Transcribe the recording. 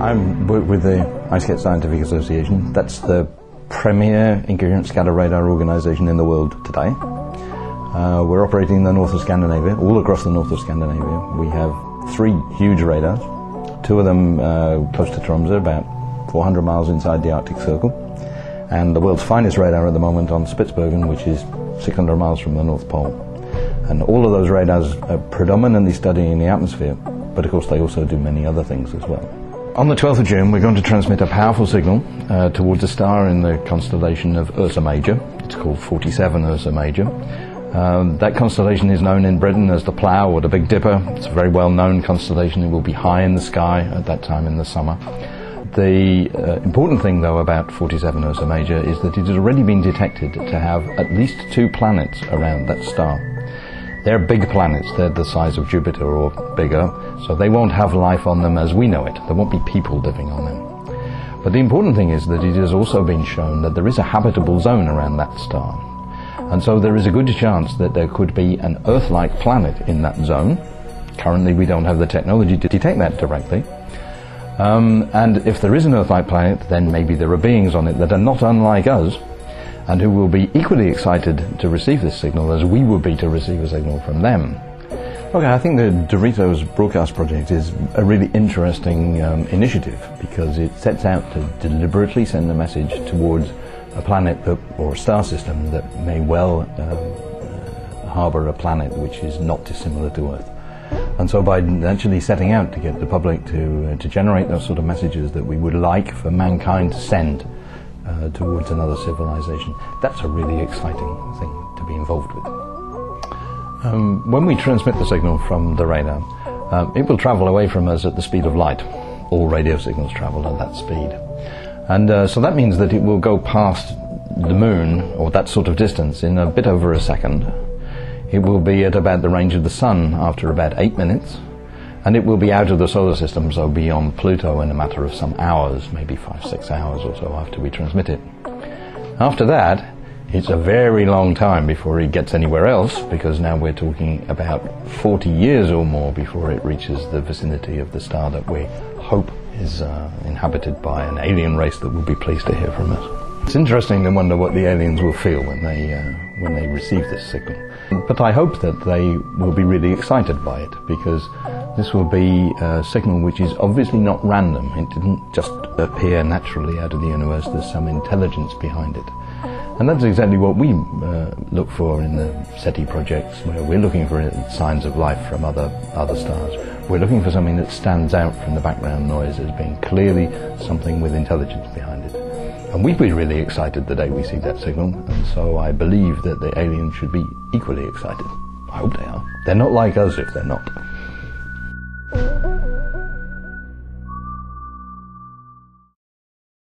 I work with the IceCat Scientific Association. That's the premier incoherent scatter radar organisation in the world today. We're operating in the north of Scandinavia, all across the north of Scandinavia. We have 3 huge radars, 2 of them close to Tromsø, about 400 miles inside the Arctic Circle, and the world's finest radar at the moment on Spitsbergen, which is 600 miles from the North Pole. And all of those radars are predominantly studying the atmosphere, but of course they also do many other things as well. On the 12th of June, we're going to transmit a powerful signal towards a star in the constellation of Ursa Major. It's called 47 Ursa Major. That constellation is known in Britain as the Plough or the Big Dipper. It's a very well-known constellation. It will be high in the sky at that time in the summer. The important thing, though, about 47 Ursa Major is that it has already been detected to have at least 2 planets around that star. They're big planets, they're the size of Jupiter or bigger, so they won't have life on them as we know it. There won't be people living on them. But the important thing is that it has also been shown that there is a habitable zone around that star. And so there is a good chance that there could be an Earth-like planet in that zone. Currently we don't have the technology to detect that directly. And if there is an Earth-like planet, then maybe there are beings on it that are not unlike us, and who will be equally excited to receive this signal as we would be to receive a signal from them. Okay, I think the Doritos broadcast project is a really interesting initiative, because it sets out to deliberately send a message towards a planet or a star system that may well harbour a planet which is not dissimilar to Earth. And so by actually setting out to get the public to generate those sort of messages that we would like for mankind to send towards another civilization, that's a really exciting thing to be involved with. When we transmit the signal from the radar, it will travel away from us at the speed of light. All radio signals travel at that speed. And so that means that it will go past the moon, or that sort of distance, in a bit over a second. It will be at about the range of the sun after about 8 minutes. And it will be out of the solar system, so beyond Pluto, in a matter of some hours, maybe 5-6 hours or so after we transmit it. After that, it's a very long time before it gets anywhere else, because now we're talking about 40 years or more before it reaches the vicinity of the star that we hope is inhabited by an alien race that will be pleased to hear from us. It's interesting to wonder what the aliens will feel when they receive this signal. But I hope that they will be really excited by it, because this will be a signal which is obviously not random. It didn't just appear naturally out of the universe. There's some intelligence behind it. And that's exactly what we look for in the SETI projects, where we're looking for signs of life from other stars. We're looking for something that stands out from the background noise as being clearly something with intelligence behind it. And we'd be really excited the day we see that signal, and so I believe that the aliens should be equally excited. I hope they are. They're not like us if they're not.